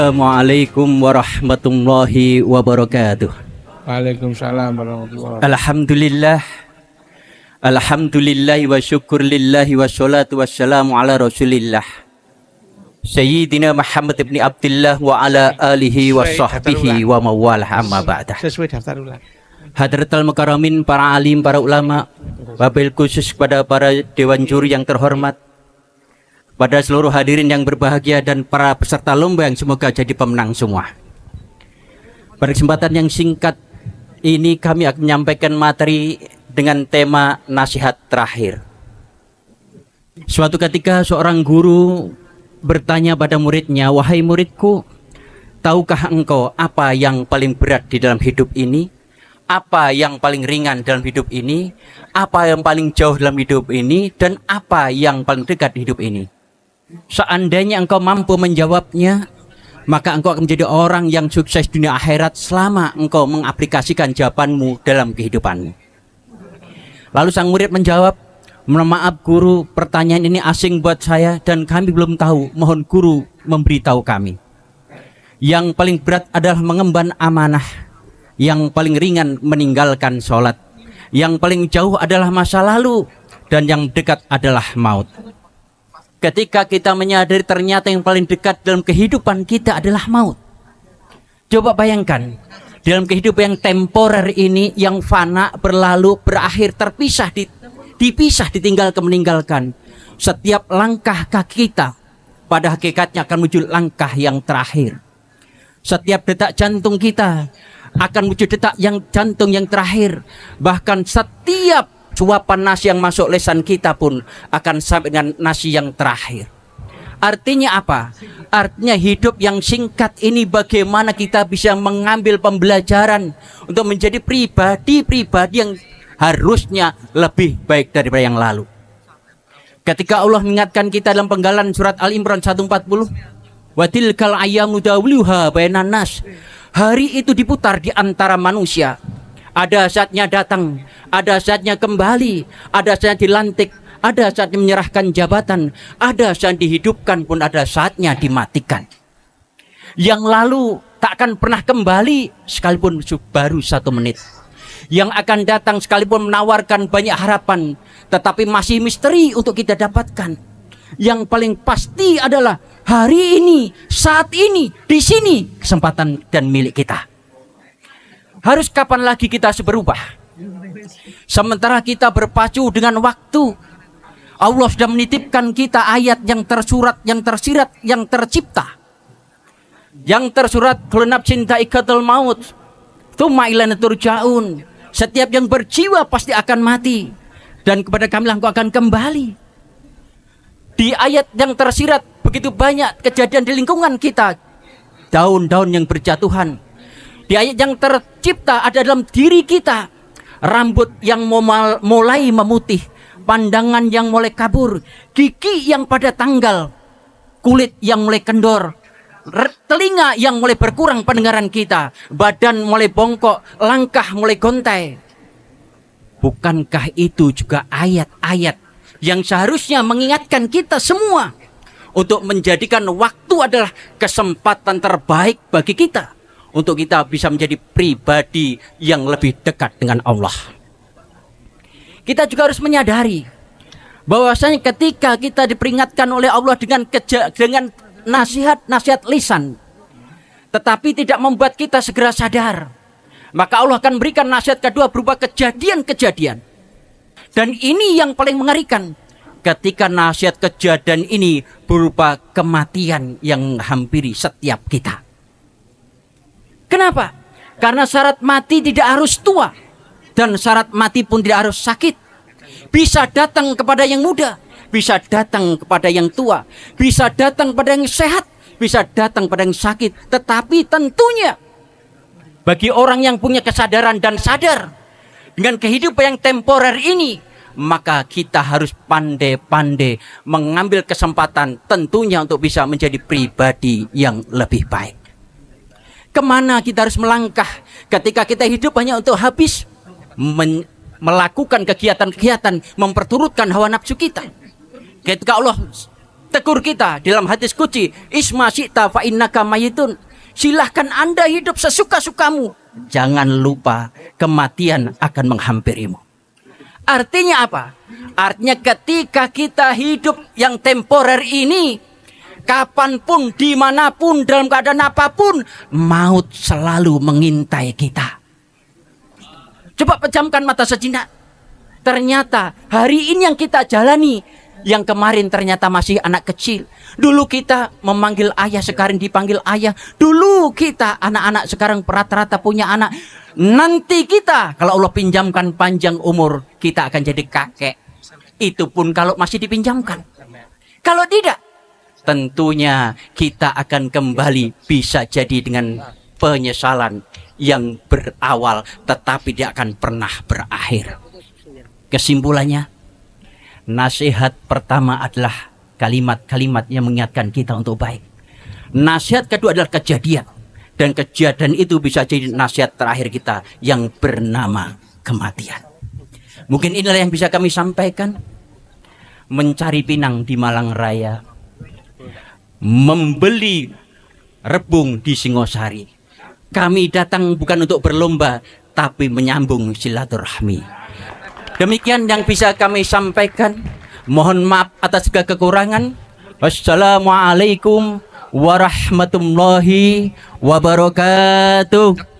Assalamualaikum warahmatullahi wabarakatuh. Waalaikumsalam warahmatullahi wabarakatuh. Alhamdulillah. Alhamdulillahi wa syukurlillahi wa salatu wassalamu ala rasulillah Sayyidina Muhammad ibn Abdullah wa ala alihi wa sahbihi wa mawalah amma ba'dah. Sesuai daftar ulang. Hadratul Mukaramin, para alim, para ulama, wabil khusus kepada para dewan juri yang terhormat, pada seluruh hadirin yang berbahagia dan para peserta lomba yang semoga jadi pemenang semua. Pada kesempatan yang singkat ini kami akan menyampaikan materi dengan tema nasihat terakhir. Suatu ketika seorang guru bertanya pada muridnya, "Wahai muridku, tahukah engkau apa yang paling berat di dalam hidup ini? Apa yang paling ringan dalam hidup ini? Apa yang paling jauh dalam hidup ini? Dan apa yang paling dekat di hidup ini?" Seandainya engkau mampu menjawabnya, maka engkau akan menjadi orang yang sukses dunia akhirat selama engkau mengaplikasikan jawabanmu dalam kehidupanmu. Lalu sang murid menjawab, "Maaf guru, pertanyaan ini asing buat saya dan kami belum tahu. Mohon guru memberitahu kami." Yang paling berat adalah mengemban amanah. Yang paling ringan meninggalkan sholat. Yang paling jauh adalah masa lalu. Dan yang dekat adalah maut. Ketika kita menyadari ternyata yang paling dekat dalam kehidupan kita adalah maut. Coba bayangkan, dalam kehidupan yang temporer ini, yang fana, berlalu, berakhir, terpisah, dipisah, ditinggalkan, meninggalkan. Setiap langkah kaki kita pada hakikatnya akan menuju langkah yang terakhir. Setiap detak jantung kita akan menuju detak jantung yang terakhir. Bahkan setiap suapan nasi yang masuk lesan kita pun akan sampai dengan nasi yang terakhir. Artinya apa? Artinya hidup yang singkat ini bagaimana kita bisa mengambil pembelajaran untuk menjadi pribadi yang harusnya lebih baik daripada yang lalu. Ketika Allah mengingatkan kita dalam penggalan surat Al-Imran 140, "Wa tilkal ayyamu dawluha bainan nas." Hari itu diputar di antara manusia. Ada saatnya datang, ada saatnya kembali, ada saatnya dilantik, ada saatnya menyerahkan jabatan, ada saat dihidupkan pun ada saatnya dimatikan. Yang lalu tak akan pernah kembali sekalipun baru 1 menit. Yang akan datang sekalipun menawarkan banyak harapan, tetapi masih misteri untuk kita dapatkan. Yang paling pasti adalah hari ini, saat ini, di sini kesempatan dan milik kita. Harus kapan lagi kita berubah? Sementara kita berpacu dengan waktu, Allah sudah menitipkan kita ayat yang tersurat, yang tersirat, yang tercipta. Yang tersurat, kullu nafsin dha'iqatul maut, tsumma ilaina turja'un. Setiap yang berjiwa pasti akan mati, dan kepada kami engkau akan kembali. Di ayat yang tersirat begitu banyak kejadian di lingkungan kita, daun-daun yang berjatuhan. Di ayat yang tercipta ada dalam diri kita, rambut yang mulai memutih, pandangan yang mulai kabur, gigi yang pada tanggal, kulit yang mulai kendor, telinga yang mulai berkurang pendengaran kita, badan mulai bongkok, langkah mulai gontai. Bukankah itu juga ayat-ayat yang seharusnya mengingatkan kita semua untuk menjadikan waktu adalah kesempatan terbaik bagi kita, untuk kita bisa menjadi pribadi yang lebih dekat dengan Allah. Kita juga harus menyadari bahwasanya ketika kita diperingatkan oleh Allah dengan nasihat lisan, tetapi tidak membuat kita segera sadar, maka Allah akan berikan nasihat kedua berupa kejadian-kejadian. Dan ini yang paling mengerikan, ketika nasihat kejadian ini berupa kematian yang menghampiri setiap kita. Kenapa? Karena syarat mati tidak harus tua, dan syarat mati pun tidak harus sakit. Bisa datang kepada yang muda, bisa datang kepada yang tua, bisa datang pada yang sehat, bisa datang pada yang sakit. Tetapi tentunya bagi orang yang punya kesadaran dan sadar dengan kehidupan yang temporer ini, maka kita harus pandai-pandai mengambil kesempatan tentunya untuk bisa menjadi pribadi yang lebih baik. Kemana kita harus melangkah ketika kita hidup hanya untuk habis melakukan kegiatan-kegiatan memperturutkan hawa nafsu kita? Ketika Allah tegur kita dalam hadis qudsi, isma syi'ta fa innaka mayitun. Silahkan Anda hidup sesuka-sukamu. Jangan lupa kematian akan menghampirimu. Artinya apa? Artinya ketika kita hidup yang temporer ini, kapanpun, dimanapun, dalam keadaan apapun, maut selalu mengintai kita. Coba pejamkan mata sejenak. Ternyata hari ini yang kita jalani, yang kemarin ternyata masih anak kecil. Dulu kita memanggil ayah, sekarang dipanggil ayah. Dulu kita anak-anak, sekarang rata-rata punya anak. Nanti kita, kalau Allah pinjamkan panjang umur, kita akan jadi kakek. Itu pun kalau masih dipinjamkan. Kalau tidak, tentunya kita akan kembali bisa jadi dengan penyesalan yang berawal, tetapi dia akan pernah berakhir. Kesimpulannya, nasihat pertama adalah kalimat-kalimat yang mengingatkan kita untuk baik. Nasihat kedua adalah kejadian. Dan kejadian itu bisa jadi nasihat terakhir kita yang bernama kematian. Mungkin inilah yang bisa kami sampaikan. Mencari pinang di Malang Raya. Membeli rebung di Singosari. Kami datang bukan untuk berlomba, tapi menyambung silaturahmi. Demikian yang bisa kami sampaikan. Mohon maaf atas segala kekurangan. Wassalamualaikum warahmatullahi wabarakatuh.